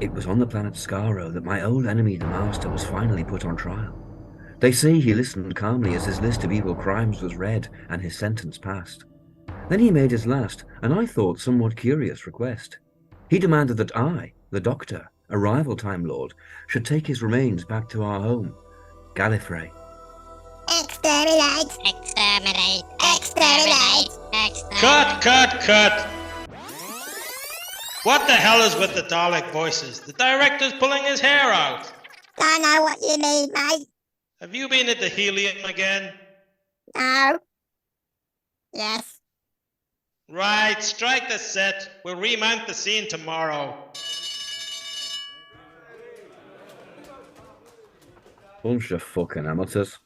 It was on the planet Skaro that my old enemy, the Master, was finally put on trial. They say he listened calmly as his list of evil crimes was read and his sentence passed. Then he made his last, and I thought somewhat curious request. He demanded that I, the Doctor, a rival Time Lord, should take his remains back to our home, Gallifrey. Exterminate! Exterminate! Exterminate! Cut, cut, cut! What the hell is with the Dalek voices? The director's pulling his hair out. Don't know what you mean, mate. Have you been at the helium again? No. Yes. Right, strike the set. We'll remount the scene tomorrow. Bunch of fucking amateurs.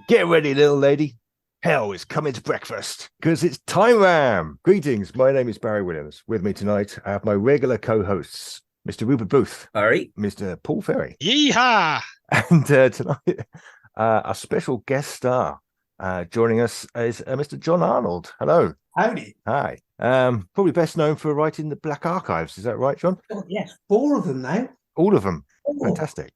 Get ready, little lady. Hell is coming to breakfast because it's time ram. Greetings. My name is Barry Williams. With me tonight, I have my regular co-hosts, Mr. Rupert Booth, All right. Mr. Paul Ferry, Yeehaw! and tonight, our special guest star joining us is Mr. Jon Arnold. Hello. Howdy. Hi. Probably best known for writing the Black Archives. Is that right, John? Oh, yes, 4 of them now. All of them. Oh, Fantastic.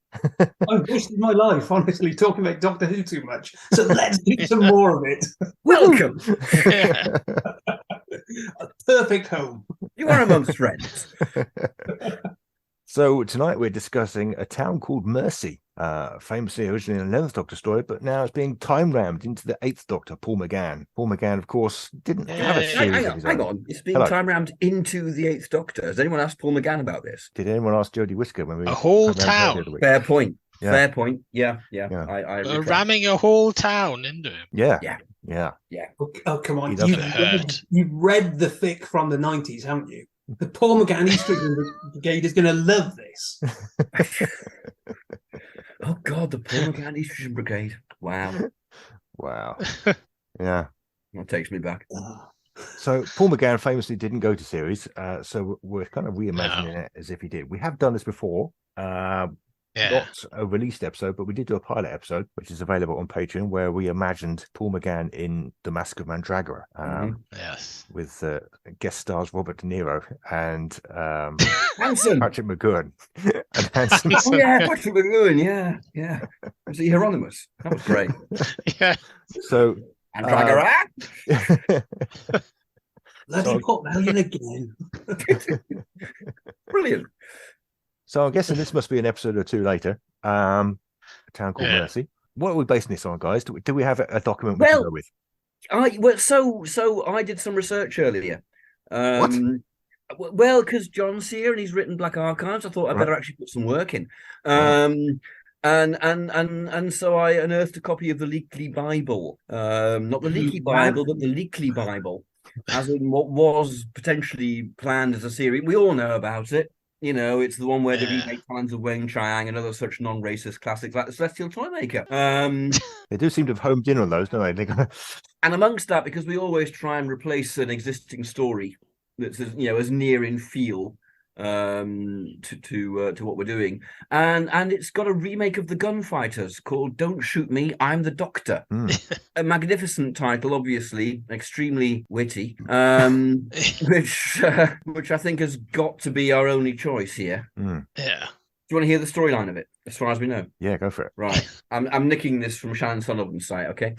I've wasted my life, honestly, talking about Doctor Who too much. So let's do some more of it. Welcome. A perfect home. You are amongst friends. So tonight we're discussing A Town Called Mercy, famously originally an 11th Doctor story, but now it's being time-rammed into the 8th Doctor, Paul McGann. Paul McGann, of course, didn't have a series of his Hang own. on. It's being Hello. time rammed into the 8th Doctor. Has anyone asked Paul McGann about this? Did anyone ask Jodie Whisker when we A whole time-rammed her the town. other week? Fair point. Yeah. Fair point. Yeah. Yeah. I retract. Ramming a whole town into him. Yeah. Yeah. Yeah. Oh, come on. He does You've read the fic from the 90s, haven't you? The Paul McGann East Brigade is going to love this. Oh God, the Paul McGann Estrogen Brigade. Wow, Wow. Yeah. that takes me back. So Paul McGann famously didn't go to series, so we're kind of reimagining it as if he did. We have done this before. Yeah. Not a released episode, but we did do a pilot episode, which is available on Patreon, where we imagined Paul McGann in The Mask of Mandragora, Yes. with guest stars Robert De Niro and Hanson. Patrick McGowan. And Hanson. Oh yeah, Patrick McGowan. Yeah. Was he Hieronymus? That was great. Yeah. So, And Dragora. Bloody Port Valiant again. Brilliant. so I'm guessing this must be an episode or two later. A Town Called Yeah. Mercy. What are we basing this on, guys? Do we have a document we can go with? So I did some research earlier. Well, because John's here and he's written Black Archives, I thought I'd better actually put some work in. And so I unearthed a copy of the Leakley Bible, not the Leaky Bible, but the Leakley Bible, as in what was potentially planned as a series. We all know about it. You know, it's the one where they remake Talons of Weng Chiang and other such non-racist classics like The Celestial Toymaker. They do seem to have homed in on those, don't they? And amongst that, because we always try and replace an existing story that's as near in feel to what we're doing, and it's got a remake of The Gunfighters called Don't Shoot Me, I'm the Doctor. A magnificent title, obviously extremely witty, which I think has got to be our only choice here. Yeah. Do you want to hear the storyline of it, as far as we know? Yeah, go for it. Right. I'm nicking this from Shannon Sullivan's site, okay?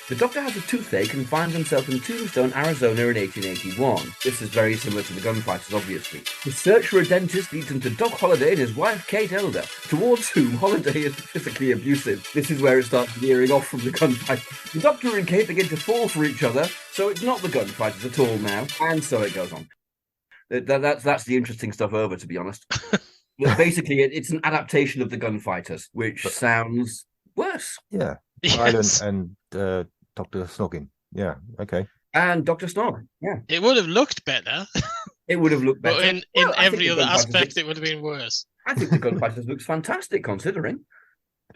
The Doctor has a toothache and finds himself in Tombstone, Arizona in 1881. This is very similar to The Gunfighters, obviously. His search for a dentist leads him to Doc Holliday and his wife, Kate Elder, towards whom Holliday is physically abusive. This is where it starts veering off from The Gunfighters. The Doctor and Kate begin to fall for each other, so it's not The Gunfighters at all now, and so it goes on. That's the interesting stuff over, to be honest. Well, basically, it's an adaptation of the Gunfighters, which sounds worse. Yeah. Yes. Island and Dr. Snogging. Yeah. Okay. And Dr. Snog, yeah. It would have looked better, It would have looked better. but in Well, I think every the other Gunfighters aspect, looks- it would have been worse. I think the Gunfighters looks fantastic, considering.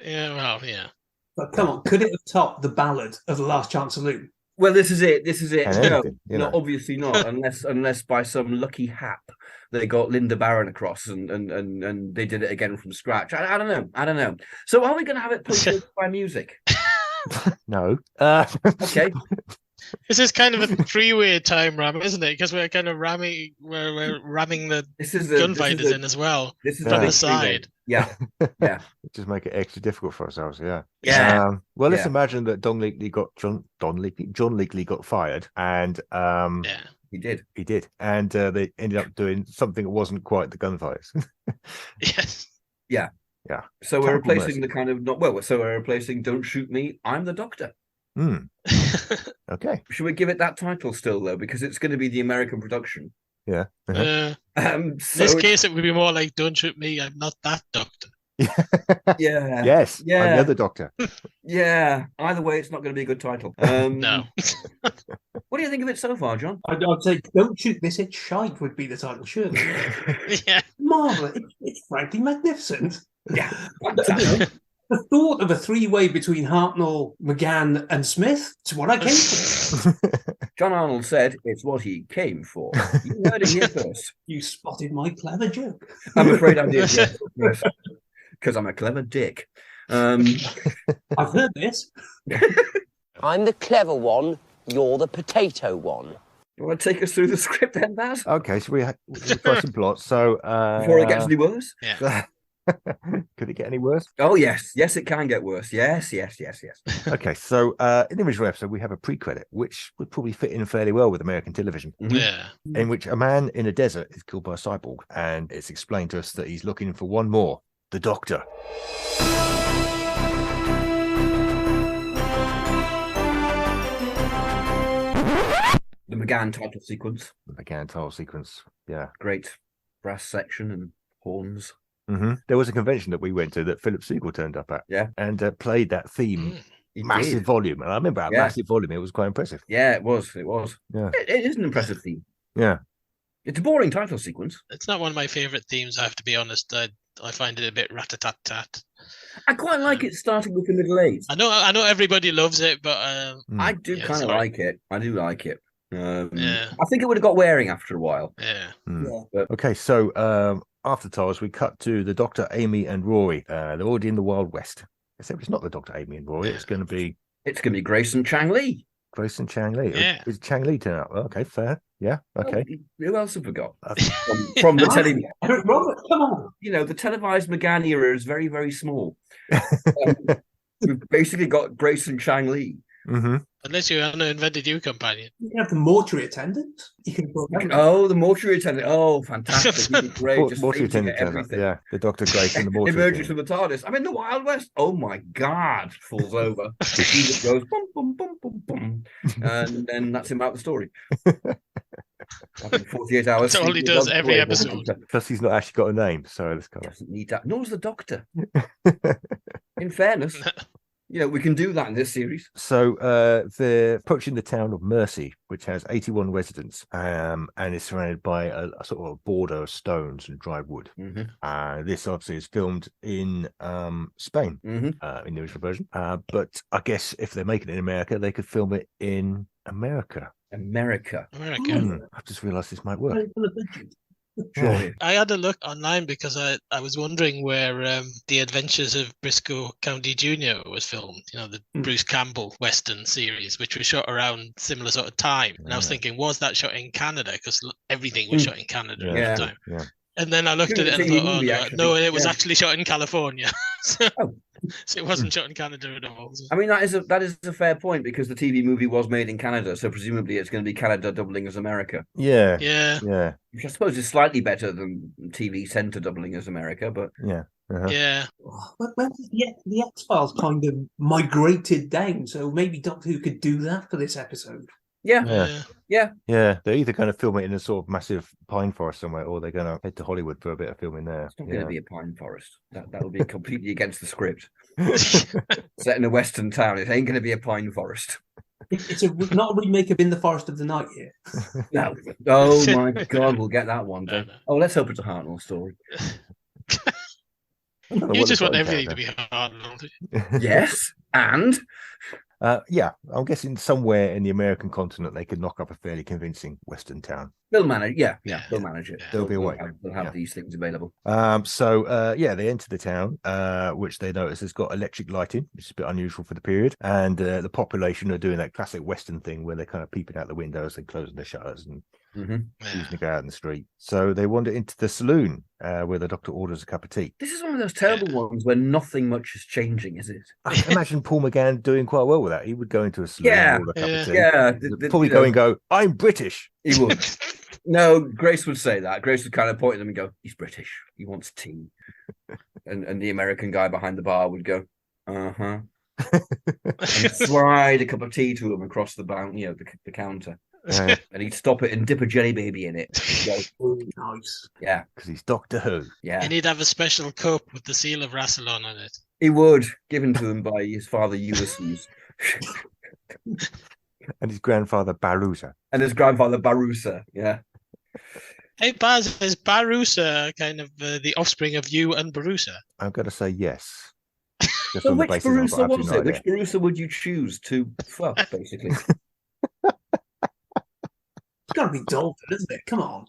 Yeah, well, yeah. But come on, could it have topped the ballad of The Last Chance Saloon? Well, this is it. This is it. And No, anything, you no, know. obviously not, unless by some lucky hap they got Linda Barron across and they did it again from scratch. I don't know. I don't know. So are we going to have it punctuated by music? No. Okay. This is kind of a three-way time ram, isn't it? Because we're kind of ramming the This is gunfighters in as well This is Yeah. from a the big three-way. side. Yeah. Yeah. Just make it extra difficult for ourselves. Yeah. Yeah. Well, let's Yeah. imagine that John Leakley got fired, and Yeah. He did. he did, and they ended up doing something that wasn't quite the gunfighters. Yes. So we're Terrible replacing the kind of not well. So we're replacing "Don't Shoot Me, I'm the Doctor." Okay. Should we give it that title still though, because it's going to be the American production? Yeah. Uh-huh. In So this case, it would be more like, "Don't shoot me, I'm not that doctor." yeah, Yes. I'm Yeah. the other Doctor. yeah. Either way, it's not going to be a good title. No. What do you think of it so far, John? I'd say, don't shoot this, it's shite would be the title, surely. Yeah. Marvelous. It's frankly magnificent. Yeah. The thought of a three-way between Hartnell, McGann, and Smith is what I came for. Jon Arnold said it's what he came for. You heard it here first. You spotted my clever joke. I'm afraid I did, yes. Because I'm a clever dick. I've heard this. I'm the clever one, you're the potato one. You want to take us through the script then, Baz? Okay, so we'll try some plots. So Before it gets any worse? Yeah. could it get any worse? Oh, yes. Yes, it can get worse. Yes. Okay, so in the original episode, we have a pre-credit, which would probably fit in fairly well with American television, Yeah. in which a man in a desert is killed by a cyborg, and it's explained to us that he's looking for one more, the Doctor. The McGann title sequence. The McGann title sequence, yeah. Great brass section and horns. There was a convention that we went to that Philip Segal turned up at, Yeah. and played that theme, He massive did. volume, and I remember at Yeah. massive volume, it was quite impressive. Yeah, it was. Yeah. It is an impressive theme. Yeah. It's a boring title sequence. It's not one of my favorite themes, I have to be honest. I find it a bit rat-a-tat-tat. I quite like it starting with the Middle Age. I know everybody loves it, but I do Yeah, kind of sorry. like it. I do like it. Yeah. I think it would have got wearing after a while. yeah. Okay, so after the titles, we cut to the Doctor, Amy, and Rory. They're already in the Wild West. Except it's not the Doctor, Amy, and Rory. It's going to be It's going to be Grace and Chang Li. Grace and Chang Li. Yeah. Is Chang Li turn up? Okay, fair. Yeah, okay. Who else have we got? From the Eric Robert, come on. the televised McGann era is very, very small. We've basically got Grace and Chang Li. Mm-hmm. Unless you're an invented you companion. You can have the mortuary attendant. You can put Oh, the mortuary attendant. Oh, fantastic. He'd be great. Just Mortuary phasing attendant turns up. everything. Yeah, the Doctor, Grace, and the mortuary Emerges attendant. from the TARDIS. I'm in the Wild West. Oh my God. Falls over. He just goes bum, bum, bum, bum, bum. And then that's him out the story. After 48 hours. That's all he does every episode. Plus, he's not actually got a name, so it's kind Doesn't need that. Nor does the Doctor. In fairness, we can do that in this series. So they're approaching the town of Mercy, which has 81 residents, and is surrounded by a sort of a border of stones and dry wood. This obviously is filmed in Spain, in the original version. But I guess if they're making it in America, they could film it in America. America. I've just realised this might work. Sure. I had a look online because I was wondering where The Adventures of Briscoe County Jr. was filmed, the Bruce Campbell Western series, which was shot around similar sort of time. And I was thinking, was that shot in Canada? Because everything was shot in Canada at the time. Yeah. And then I looked at it and TV thought, movie, no, actually. no, it was Yeah. actually shot in California. so, Oh. so it wasn't shot in Canada at all. I mean, that is a fair point because the TV movie was made in Canada, so presumably it's going to be Canada doubling as America, Yeah. Yeah. Yeah. which I suppose is slightly better than TV Centre doubling as America. But Yeah. Uh-huh. Yeah. When the X-Files kind of migrated down, so maybe Doctor Who could do that for this episode. Yeah. Yeah, they're either going to film it in a sort of massive pine forest somewhere, or they're going to head to Hollywood for a bit of filming there. It's not going to be a pine forest. That would be completely against the script. Set in a western town, it ain't going to be a pine forest. It's not a remake of In the Forest of the Night here. No. Oh my God, we'll get that one day. No. Oh, let's hope it's a Hartnell story. You just want everything to be Arnold. Yes, and yeah, I'm guessing somewhere in the American continent they could knock up a fairly convincing Western town. they'll manage. Yeah, they'll manage it. There'll be a way. They'll have these things available. So they enter the town, which they notice has got electric lighting, which is a bit unusual for the period, and the population are doing that classic Western thing where they're kind of peeping out the windows and closing the shutters and choosing to go out in the street. So they wander into the saloon where the doctor orders a cup of tea. This is one of those terrible ones where nothing much is changing, is it? I can imagine Paul McGann doing quite well with that. He would go into a saloon and order a cup of tea. Yeah. Probably go and go, I'm British. He would. No, Grace would say that. Grace would kind of point at them and go, he's British. He wants tea. And the American guy behind the bar would go, uh-huh. And slide a cup of tea to him across the the counter. And he'd stop it and dip a jelly baby in it. Go, Oh, nice. yeah. Because he's Doctor Who. Yeah. And he'd have a special cup with the seal of Rassilon on it. He would, given to him by his father Ulysses. And his grandfather Borusa. And his grandfather Borusa, yeah. Hey, Baz, is Borusa kind of the offspring of you and Borusa? I'm going to say yes. Just So on the which basis I've got Borusa was absolutely it? no Which idea. Borusa would you choose to fuck, basically? It's got to be Dalton, isn't it? Come on.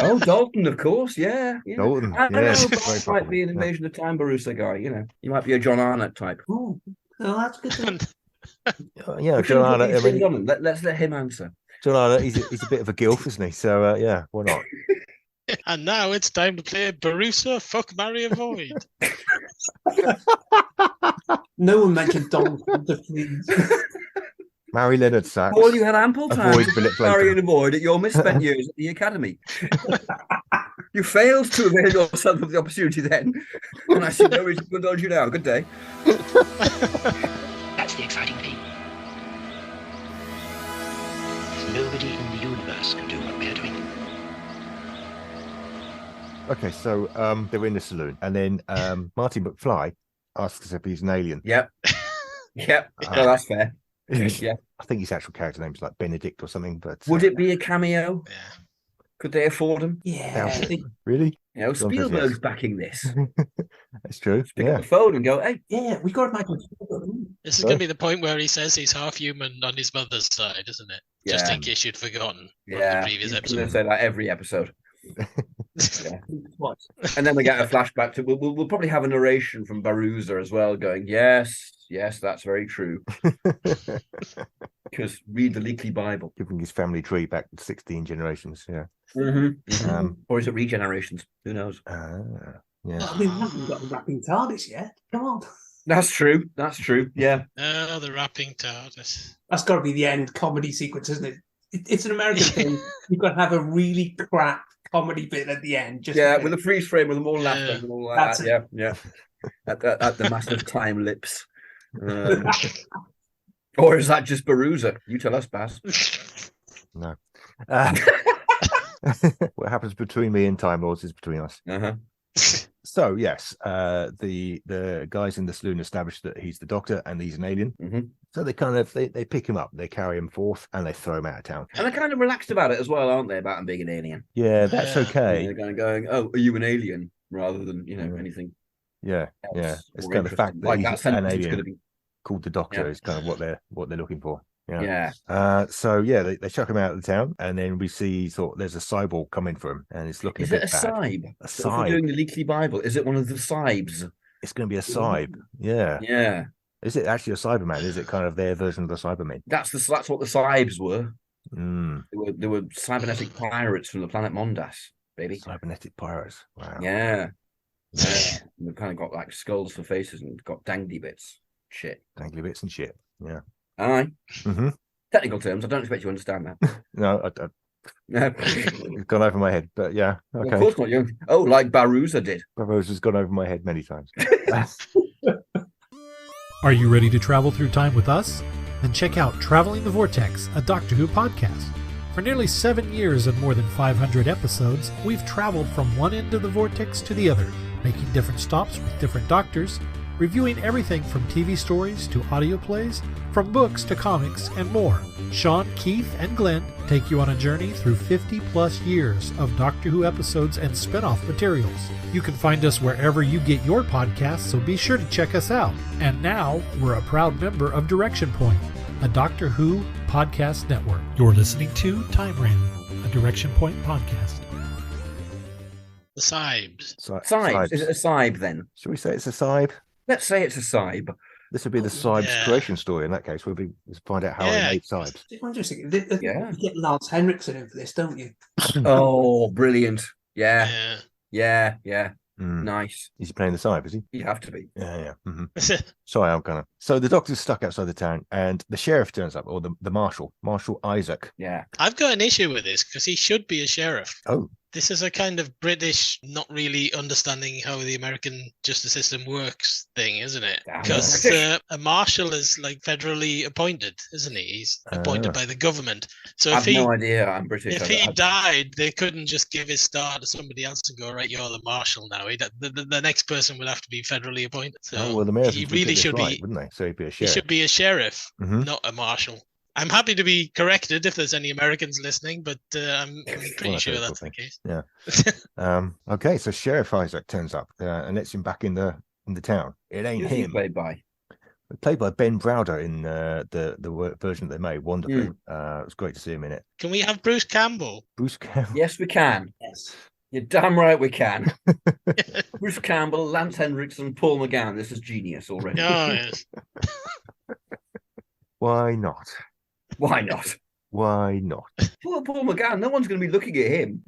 Oh, Dalton, of course, yeah. Dalton, I don't yeah, know, very Bob might be an probably, yeah. Invasion of Time Borusa guy, He might be a Jon Arnold type. Oh, well, that's good. Yeah, We John shouldn't put Arnold. these things on him. Let's let him answer. John Arnold, he's a bit of a gilf, isn't he? So yeah, why not? And now it's time to play Borusa, Fuck, Marry, Avoid. No one mentioned Dalton, please. Marry Leonard Sachs. Paul, you had ample time Avoid to Philip marry Blake. and avoid at your misspent years at the academy. You failed to avail yourself of the opportunity then, and I see no reason to indulge you now. Good day. That's the exciting thing. Nobody in the universe can do what we're doing. Okay, so they're in the saloon, and then Marty McFly asks if he's an alien. Yep. Yep. No, that's fair. Yeah. I think his actual character name is like Benedict or something. But Would it be a cameo? Yeah. Could they afford him? Yeah. really? John says Spielberg's yes. Backing this. That's true. Pick up the phone and go, hey. Yeah, we got to make This is going to be the point where he says he's half human on his mother's side, isn't it? Yeah. Just in case you'd forgotten from Yeah. the previous He's episode. going to say that every episode. Yeah. And then we get a flashback to we'll probably have a narration from Borusa as well going, yes, that's very true. Because read the Leaky Bible. Giving his family tree back 16 generations, yeah. Mm-hmm. Or is it regenerations? Who knows? Yeah. I mean, we haven't got the rapping TARDIS yet. Come on. That's true. Yeah. Oh, the rapping TARDIS. That's got to be the end comedy sequence, isn't it? It's an American thing. You've got to have a really crap comedy bit at the end. Just with a freeze frame with them all laughing and all like that. Yeah. At the massive time lips. Or is that just Borusa? You tell us, Baz. No. What happens between me and Time Lords is between us. So yes, the guys in the saloon establish that he's the doctor and he's an alien. So they kind of they pick him up, they carry him forth, and they throw him out of town. And they're kind of relaxed about it as well, aren't they? About him being an alien. Yeah, that's okay. They're kind of going, "Oh, are you an alien?" Rather than anything. Yeah, else It's kind of the fact that like he's that an alien going to be called the Doctor is kind of what they're looking for. Yeah. So they chuck him out of the town, and then we see there's a cyborg coming for him, and it's looking. Is a it bit a bad. Cyb? A So if we're Cyb. doing the Leaky Bible, is it one of the Cybs? It's going to be a Cyb. Yeah. Yeah. Is it actually a Cyberman? Is it kind of their version of the Cybermen? That's what the Cybs were. Mm. They were cybernetic pirates from the planet Mondas, baby. Cybernetic pirates. Wow. Yeah. They've kind of got like skulls for faces and got dangly bits. Shit. Dangly bits and shit. Yeah. Aye. Mm-hmm. Technical terms. I don't expect you to understand that. No, No. it's gone over my head, but yeah. Okay. Of course not. You. Oh, like Borusa did. Barro's has gone over my head many times. Are you ready to travel through time with us? then check out Traveling the Vortex, a Doctor Who podcast. For nearly 7 years and more than 500 episodes, we've traveled from one end of the vortex to the other, making different stops with different doctors, reviewing everything from TV stories to audio plays, from books to comics, and more. Sean, Keith, and Glenn take you on a journey through 50-plus years of Doctor Who episodes and spin-off materials. You can find us wherever you get your podcasts, so be sure to check us out. And now, we're a proud member of Direction Point, a Doctor Who podcast network. You're listening to Time Random, a Direction Point podcast. The Cybs. Cybs. Is it a Cyb then? Should we say it's a Cyb? Let's say it's a Cyb. This would be the Cybs creation story in that case. Let's find out how they made Cybs. Interesting. You get Lance Henriksen in for this, don't you? Oh, brilliant. Yeah. Nice. Is he playing the Cyb, is he? You have to be. Yeah. Mm-hmm. Sorry, I'm gonna. So the doctor's stuck outside the town, and the sheriff turns up, or the Marshal Isaac. Yeah. I've got an issue with this because he should be a sheriff. Oh. This is a kind of British, not really understanding how the American justice system works thing, isn't it? Because a marshal is like federally appointed, isn't he? He's appointed by the government. So I have no idea. I'm British. If he died, they couldn't just give his star to somebody else and go, right, you're the marshal now. The next person would have to be federally appointed. So the Americans he really should be, wouldn't they? So he'd be a sheriff. He should be a sheriff, not a marshal. I'm happy to be corrected if there's any Americans listening, but I'm pretty sure that's the case. Yeah. Okay, so Sheriff Isaac turns up and lets him back in the town. It ain't him. Played by Ben Browder in the version that they made. Wonderful. It was great to see him in it. Can we have Bruce Campbell? Bruce Campbell. Yes, we can. Yes. You're damn right we can. Bruce Campbell, Lance Henriksen, Paul McGann. This is genius already. Oh, yes. Why not? Why not? Why not? Poor Paul McGann, no one's going to be looking at him.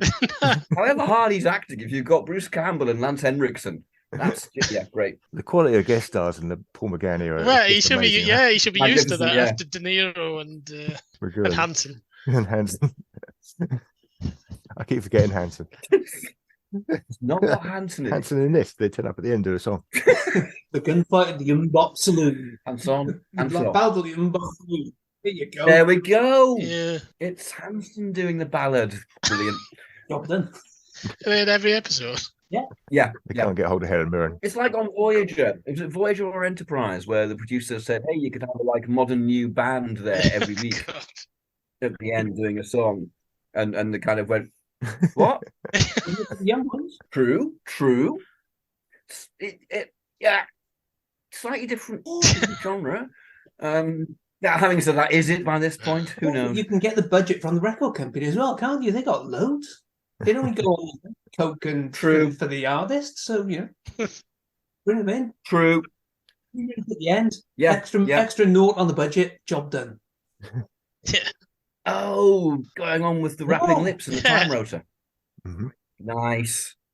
However hard he's acting, if you've got Bruce Campbell and Lance Henriksen, that's great. The quality of guest stars in the Paul McGann era. Well, he should amazing, be. He should be used to that after De Niro and Hanson. And Hanson. I keep forgetting Hanson. It's not what Hanson is. Hanson in this, they turn up at the end of the song. The gunfight at the Umbop Saloon. Hanson. Battle at the Umbop Saloon. There you go. There we go. Yeah. It's Hanson doing the ballad. Brilliant. Job done. In every episode. Yeah. They can't get hold of Helen Mirren. It's like on Voyager. Was it Voyager or Enterprise where the producer said, hey, you could have a modern new band there every week at the end doing a song. And they kind of went, what? Young ones. True. Slightly different genre. Having said that, is it by this point? Who knows? You can get the budget from the record company as well, can't you? They got loads. They don't go on coke and True for the artists, so bring them in. True. At the end, yeah, extra note on the budget, job done. Yeah. Oh, going on with the rapping lips and the time rotor. Mm-hmm.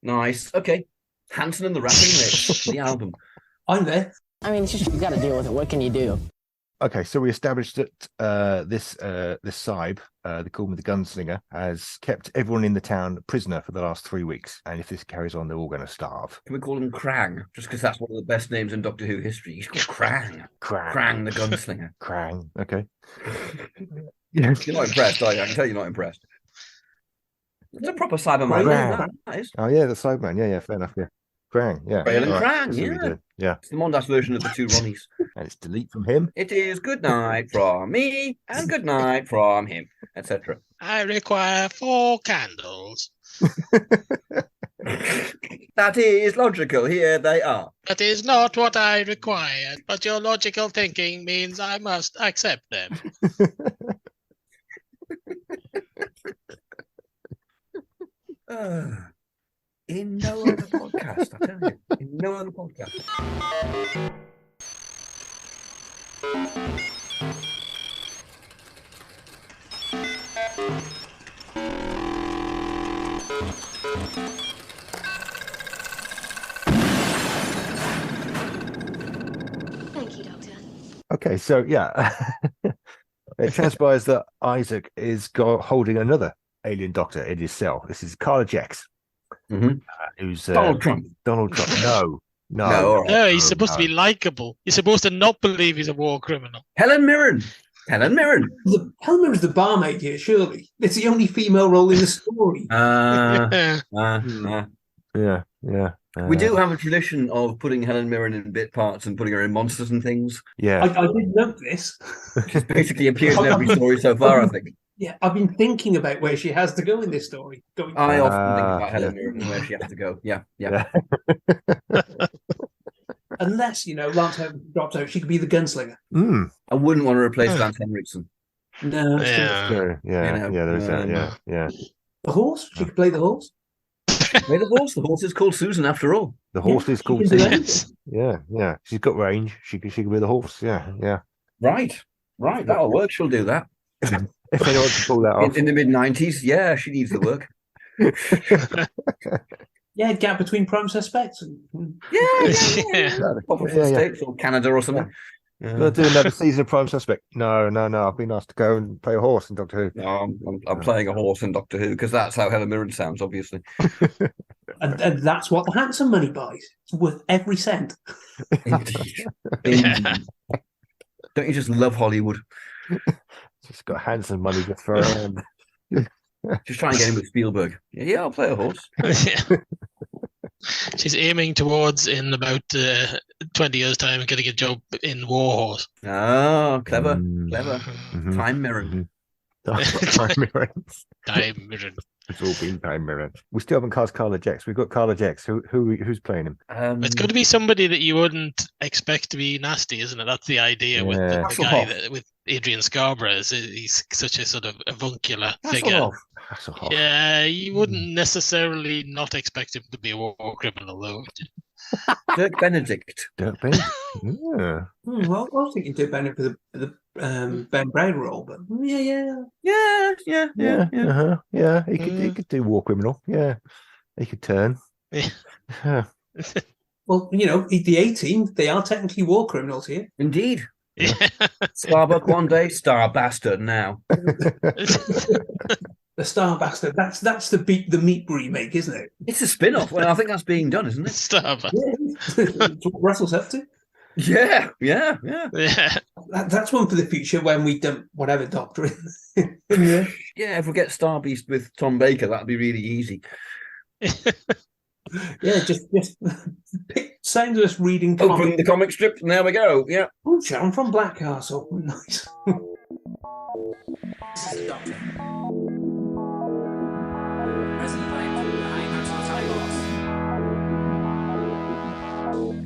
Nice. Okay, Hanson and the rapping lips, the album. I'm there. I mean, it's just you got to deal with it. What can you do? Okay, so we established that this Cyb, they call him the Gunslinger, has kept everyone in the town prisoner for the last 3 weeks. And if this carries on, they're all going to starve. Can we call him Krang? Just because that's one of the best names in Doctor Who history. He's called Krang. Krang the Gunslinger. Krang, okay. You're not impressed, are you? I can tell you're not impressed. It's a proper Cyberman. That is. Oh, yeah, the Cyberman. Yeah, fair enough, yeah. Krang, yeah. Krang, yeah. It's the Mondas version of the Two Ronnies. And it's delete from him. It is good night from me and good night from him, etc. I require 4 candles. That is logical. Here they are. That is not what I required, but your logical thinking means I must accept them. In no other podcast, I tell you. In no other podcast. Thank you, Doctor. Okay, so it transpires that Isaac is holding another alien doctor in his cell. This is Carla Jex, who's Donald Trump. Donald Trump. No, he's supposed to be likable. You're supposed to not believe he's a war criminal. Helen Mirren. Helen Mirren. Helen Mirren's the barmaid here, surely. It's the only female role in the story. Yeah. We do have a tradition of putting Helen Mirren in bit parts and putting her in monsters and things. Yeah. I did note this. She's basically appears in every story so far, I think. Yeah, I've been thinking about where she has to go in this story. I often think about Helen Mirren and where she has to go. Yeah. Unless, Lance Henriksen drops out, she could be the gunslinger. I wouldn't want to replace Lance Henriksen. No, Yeah, there's that. Yeah. The horse? She could play the horse? Play the horse. The horse is called Susan after all. The horse is called Susan. Yeah. She's got range. She could be the horse. Yeah. Right. That'll work. She'll do that. If anyone can pull that off. In the mid-90s, yeah, she needs the work. Yeah, gap between prime suspects. Yeah. States or Canada or something. We'll do another season of Prime Suspect. No. I've been asked to go and play a horse in Doctor Who. No, I'm playing a horse in Doctor Who because that's how Helen Mirren sounds, obviously. and that's what the Hanson money buys. It's worth every cent. Indeed. Don't you just love Hollywood? Just got Hanson money to throw around. Just try and get in with Spielberg. Yeah, I'll play a horse. She's aiming towards in about 20 years' time getting a job in War Horse. Oh, clever. Time Mirren. Time Mirren. Time Mirren. It's all been Time Mirren. We still haven't cast Carla Jex. We've got Carla Jex. Who's playing him? It's going to be somebody that you wouldn't expect to be nasty, isn't it? That's the idea with the guy with Adrian Scarborough. He's such a sort of avuncular figure. Yeah, you wouldn't necessarily not expect him to be a war criminal, though. Dirk Benedict. Yeah. Well, I was thinking Dirk Benedict for the Ben Brown role, but yeah. He could do war criminal. Yeah, he could turn. Yeah. Well, the A-Team, they are technically war criminals here. Indeed. Starbuck one day, Star Bastard now. The Star Bastard. That's the Meat remake, isn't it? It's a spin-off. Well, I think that's being done, isn't it? Star Bastard. Yeah. That's what Russell's up to. Yeah. That's one for the future when we dump whatever Doctor in. Yeah, if we get Star Beast with Tom Baker, that'd be really easy. Yeah, just pick sounds of us reading. Open the comic strip, and there we go. Yeah. Oh, John from Blackcastle. Nice. This is the Doctor. Present by the High Council Time Boss.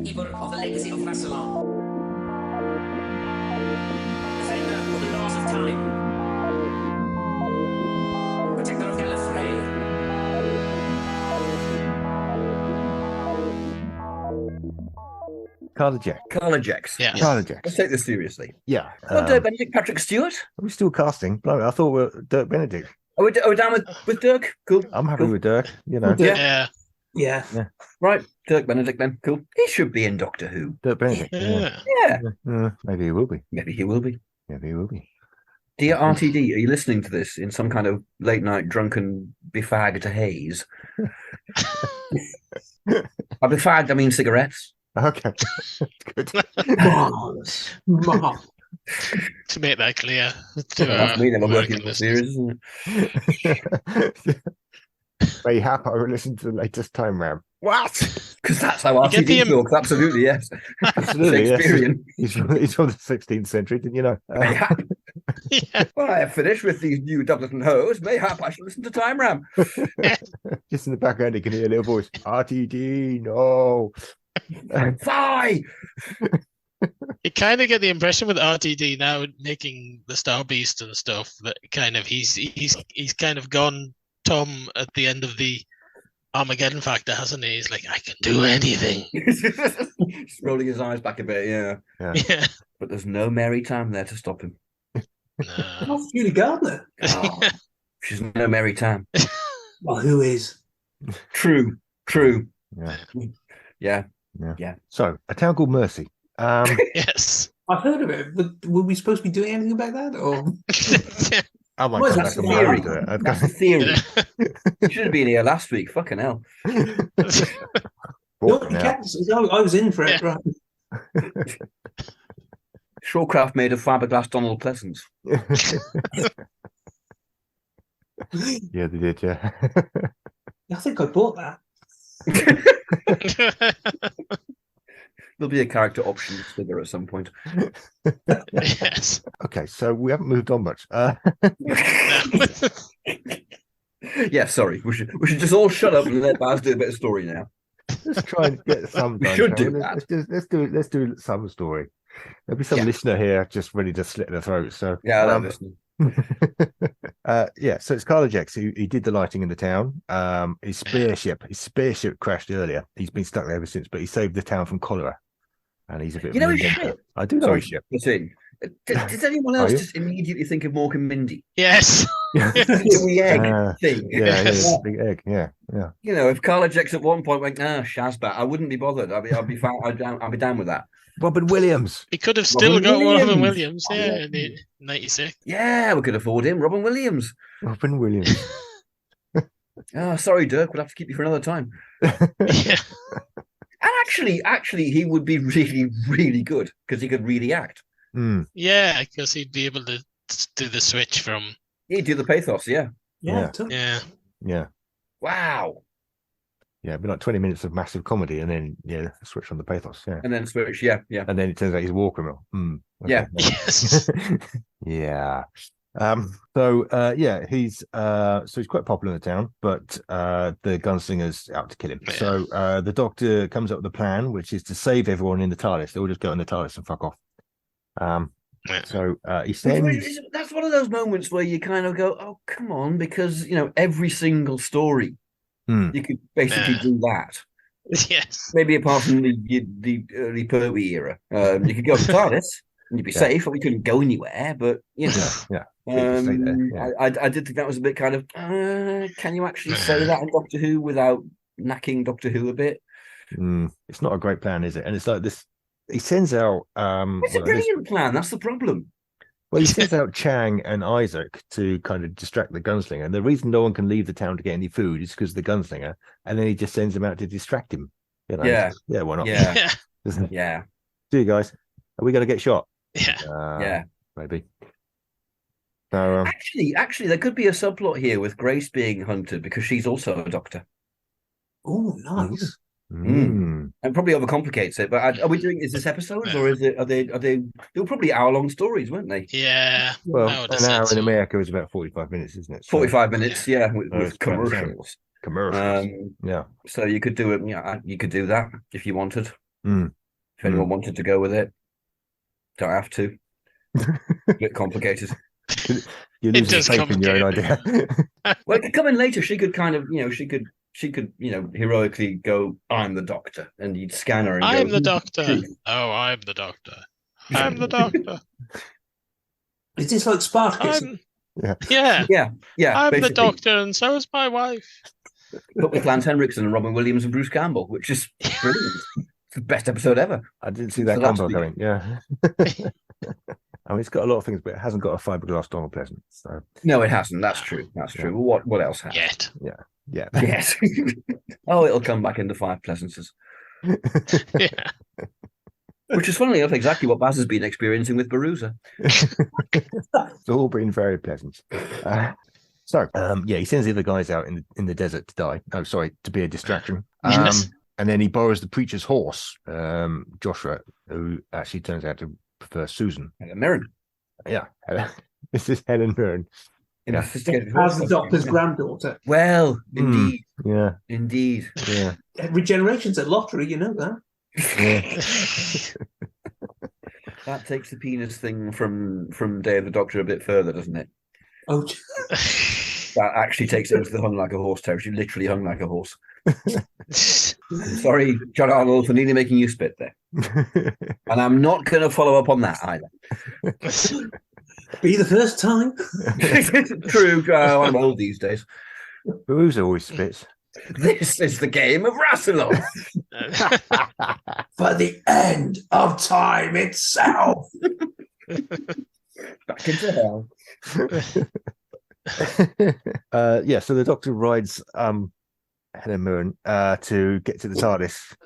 Keeper of the legacy of Rassilon. Defender of the laws of time. Protector of Gallifrey. Carla Jex. Yeah. Carla Jex. Let's take this seriously. Yeah. Not Dirk Benedict, Patrick Stewart. Are we still casting? Blimey, I thought we were Dirk Benedict. Are we down with Dirk? Cool. I'm happy with Dirk. Yeah. Right, Dirk Benedict then. Cool. He should be in Doctor Who. Dirk Benedict. Yeah. Maybe he will be. Dear RTD, are you listening to this in some kind of late night drunken befagged haze? By befagged, I mean cigarettes. Okay. Good. Marvelous. To make that clear. That's me never working in the series, isn't it? Very happy I listened to the latest Time Ram. What? Because that's how RTD talks. Absolutely, yes. Absolutely, yes. He's from the 16th century, didn't you know? Well, I have finished with these new Douglas and Hose. Mayhap I should listen to Time Ram. Just in the background, you can hear a little voice. RTD, no. Fly! You kind of get the impression with RTD now making the Star Beast and stuff that kind of he's kind of gone Tom at the end of the Armageddon factor, hasn't he? He's like, I can do anything. Just rolling his eyes back a bit, yeah. But there's no Mary Tam there to stop him. No. Not Julie Gardner. Oh, she's no Mary Tam. Well, who is? True. Yeah. So, a town called Mercy. Yes. I've heard of it, but were we supposed to be doing anything about that? Or I might Well, come that's back the and theory. do it. That's the theory. You should have been here last week. Fucking hell. no, you can't. I was in for it. Right. Shawcraft made of fiberglass Donald Pleasance. Yeah, they did. Yeah. I think I bought that. There'll be a character option figure at some point. Yes. Okay, so we haven't moved on much. Yeah, sorry. We should just all shut up and let Baz do a bit of story now. Let's try and get some. We done, should shall do Let's that. let's do some story. There'll be some Yeah. listener here just ready to slit their throat. So Yeah, I listen. yeah, so it's Carla Jex who he did the lighting in the town. His spaceship crashed earlier. He's been stuck there ever since, but he saved the town from cholera. And he's a bit. You know of an his inventor. ship? I do know Sorry, his ship. that's in. Does anyone Are else you? just immediately think of Mork and Mindy? Yes. The egg thing. Yeah, Yes. big egg. Yeah. You know, if Carla Jex at one point went, Shazbat, I wouldn't be bothered. I'd be fine. I'd be down with that. Robin Williams. He could have still Robin got Robin Williams. Williams, yeah, in 96. Yeah, we could afford him. Robin Williams. Robin Williams. Oh, sorry, Dirk. We'll have to keep you for another time. Yeah. And actually, he would be really, really good because he could really act. Yeah, because he'd be able to do the switch from. He'd do the pathos, yeah. Yeah. Yeah. Wow. Yeah, it'd be like 20 minutes of massive comedy and then switch on the pathos. Yeah. And then switch, yeah. And then it turns out he's Walker Mill. Yeah. Yes. Yeah. He's quite popular in the town, but the gunslinger's out to kill him. Yeah. So the Doctor comes up with a plan, which is to save everyone in the TARDIS. They all just go in the TARDIS and fuck off. So he sends. That's one of those moments where you kind of go, "Oh, come on," because every single story you could basically do that. Yes. Maybe apart from the early Pertwee era, you could go to TARDIS and you'd be safe, but we couldn't go anywhere. But Yeah. I did think that was a bit kind of. Can you actually say that in Doctor Who without knacking Doctor Who a bit? It's not a great plan, is it? And it's like this. He sends out. It's a brilliant plan. That's the problem. Well, he sends out Chang and Isaac to kind of distract the gunslinger. And the reason no one can leave the town to get any food is because of the gunslinger. And then he just sends them out to distract him. Yeah. Yeah, why not? Yeah. Doesn't it? Yeah. See you guys. Are we going to get shot? Yeah. Maybe. So, actually, there could be a subplot here with Grace being hunted because she's also a doctor. Oh, nice. And probably overcomplicates it. But is this episodes or is it? Are they were probably hour-long stories, weren't they? Yeah. well, an hour in America is about 45 minutes, isn't it? So, 45 minutes, yeah, with it's about the same. commercials. Commercials. Yeah. So you could do it. Yeah, you could do that if you wanted. Mm. If anyone wanted to go with it, don't have to. A bit complicated. You're losing faith in your own idea. Well, it could come in later. She could kind of, she could, heroically go, "I'm the doctor," and you'd scan her and I'm go, the doctor. "Truth." Oh, I'm the doctor. I'm the doctor. Is this like Spartacus? Yeah. I'm basically. the doctor, and so is my wife. But with Lance Henriksen and Robin Williams and Bruce Campbell, which is brilliant. It's the best episode ever. I didn't see that So that's combo the- coming. Yeah. I mean, it's got a lot of things, but it hasn't got a fiberglass Donald Pleasant. So No, it hasn't. That's true. That's true. Well, what else has? Yet. yeah. Yes. Oh, it'll come back into Five Pleasances. Yeah. Which is funnily enough exactly what Baz has been experiencing with Borusa. It's all been very pleasant. He sends the other guys out in the desert to die. Oh, sorry, to be a distraction. Yes. And then he borrows the preacher's horse, Joshua, who actually turns out to prefer Susan. Helen Mirren. Yeah, this is Helen Mirren. Yeah. As the Doctor's granddaughter. Well, indeed. Yeah. Indeed. Yeah. Regeneration's a lottery, you know that. That takes the penis thing from Day of the Doctor a bit further, doesn't it? Oh, That actually takes it into the hung like a horse territory. Literally hung like a horse. Sorry, Jon Arnold, for nearly making you spit there. And I'm not going to follow up on that either. be the first time. True. I'm old these days. Borusa always spits. This is the game of Rassilon. For the end of time itself. Back into hell. So the Doctor rides Helen Mirren to get to the TARDIS.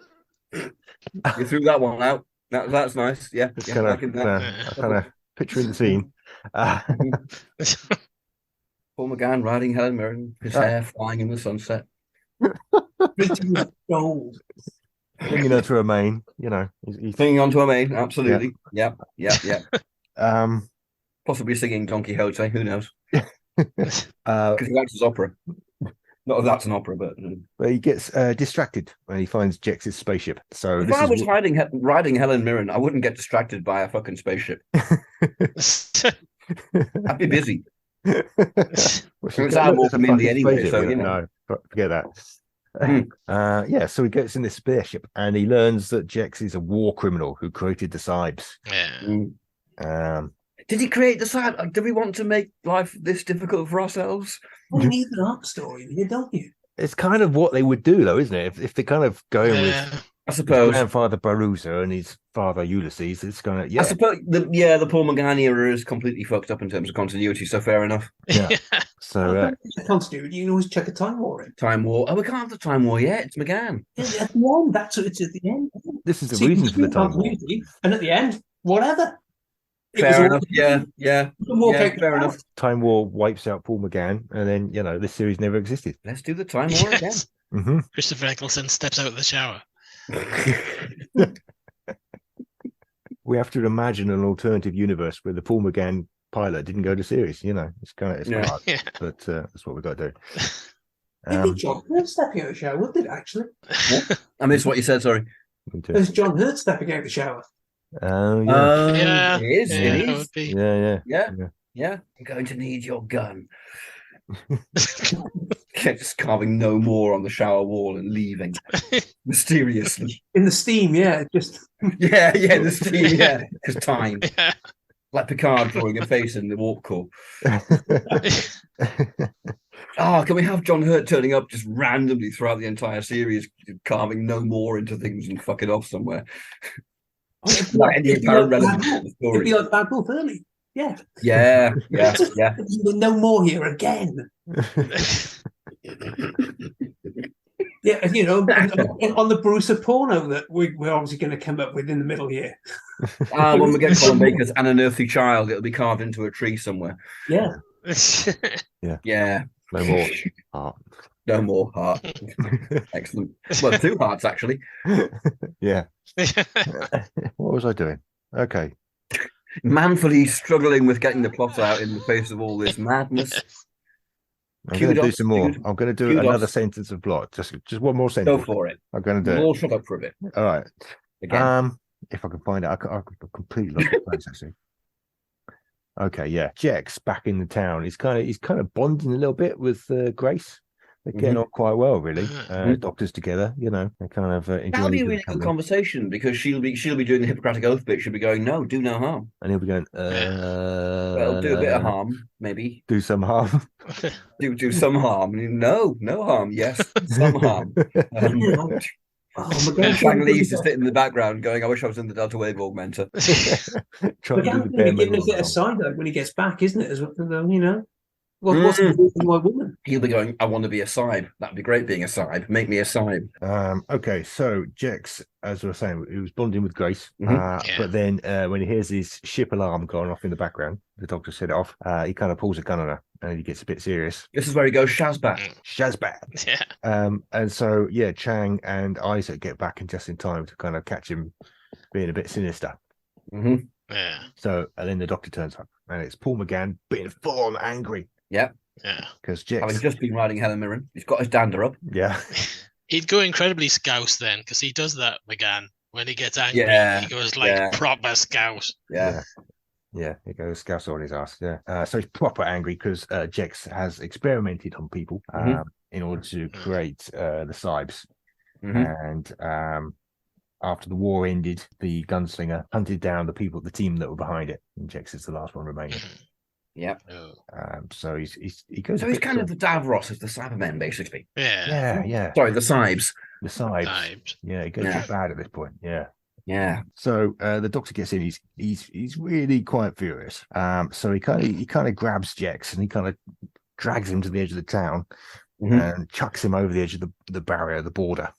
You threw that one out. That's nice. Yeah, Just yeah, kind I of, can- kind of picturing the scene. Paul McGann riding Helen Mirren, his hair flying in the sunset. Gold. Clinging onto a mane, you know. He's Singing onto a main, absolutely. Yeah. Possibly singing Don Quixote, who knows? Because he likes his opera. Not that that's an opera, but he gets distracted when he finds Jex's spaceship. So if this I is was riding Helen Mirren, I wouldn't get distracted by a fucking spaceship. I'd be busy. Well, It's our more community anyway, so you know. No, forget that. Yeah, so he gets in this spaceship and he learns that Jex is a war criminal who created the Cybs. Did he create the Cybs? Do we want to make life this difficult for ourselves? You need an arc story here, don't you? It's kind of what they would do, though, isn't it? If they're kind of going with, I suppose, his grandfather Borusa and his father Ulysses, it's kind of I suppose the Paul McGann era is completely fucked up in terms of continuity. So fair enough. Yeah. So continuity, you can always check a time war in. Time war. Oh, we can't have the time war yet. It's McGann. At the end, that's what it's at the end. This is the reason for the time war. And at the end, whatever. Fair enough. Yeah. Fair enough. Time war wipes out Paul McGann, and then this series never existed. Let's do the time war again. Mm-hmm. Christopher Eccleston steps out of the shower. We have to imagine an alternative universe where the Paul McGann pilot didn't go to series. It's kind of hard, but that's what we got to do. Maybe John Hurt stepping out of the shower, wouldn't it? Actually, I missed what you said. Sorry. There's John Hurt stepping out of the shower. Oh yeah. It is. It is. Yeah. I'm going to need your gun. Just carving no more on the shower wall and leaving mysteriously in the steam. Just the steam. Because time. Like Picard drawing a face in the warp core. Can we have John Hurt turning up just randomly throughout the entire series, carving no more into things and fucking off somewhere? Like any apparent relevance to the story. It'd be like Bad Wolf early. Yeah. No more here again. Yeah, on the Borusa porno that we're obviously going to come up with in the middle here. When we get Colin Baker's An Unearthly Child, it'll be carved into a tree somewhere. Yeah. Yeah. No more heart. No more heart. Excellent. Well, 2 hearts, actually. Yeah. What was I doing? Okay. Manfully struggling with getting the plot out in the face of all this madness. I'm going to do some more. I'm going to do another sentence of plot. Just one more sentence. Go for it. I'm going to do it. We'll shut up for a bit. All right. Again. If I can find it, I completely lost the place actually. Okay, yeah. Jex back in the town. He's kind of bonding a little bit with Grace. They're getting on quite well, really. Doctors together, they're kind of enjoying. That'll be a really good conversation because she'll be doing the Hippocratic Oath bit. She'll be going, "No, do no harm," and he'll be going, "Well, do a bit of harm, maybe. Do some harm. do some harm. No harm. Yes, some harm." Shang Li's just sitting in the background, going, "I wish I was in the Delta Wave Augmenter." Trying to do the bare minimum. Giving a bit of side though when he gets back, isn't it? As well, What's the reason why woman? He'll be going, "I want to be a Cyb. That'd be great being a Cyb. Make me a Cyb." Okay, so Jex, as I was saying, he was bonding with Grace. But then when he hears his ship alarm going off in the background, the doctor set it off. He kind of pulls a gun on her and he gets a bit serious. This is where he goes, Shazbat. Yeah. And so, Chang and Isaac get back in just in time to kind of catch him being a bit sinister. Mm-hmm. Yeah. So, and then the doctor turns up and it's Paul McGann being full on angry. Yeah. Because Jex, having just been riding Helen Mirren, he's got his dander up. Yeah. He'd go incredibly scouse then, because he does that, McGann. When he gets angry, he goes proper scouse. Yeah. Yeah, he goes scouse on his ass. Yeah. So he's proper angry because Jex has experimented on people in order to create the Cybs. And after the war ended, the gunslinger hunted down the team that were behind it, and Jex is the last one remaining. Yeah. So he goes. So he's kind of the Davros of the Cybermen, basically. Yeah. Sorry, the Cybs. The Cybs. Yeah, it goes a bit bad at this point. Yeah. So the doctor gets in. He's really quite furious. So he kind of grabs Jex and he kind of drags him to the edge of the town and chucks him over the edge of the barrier, the border.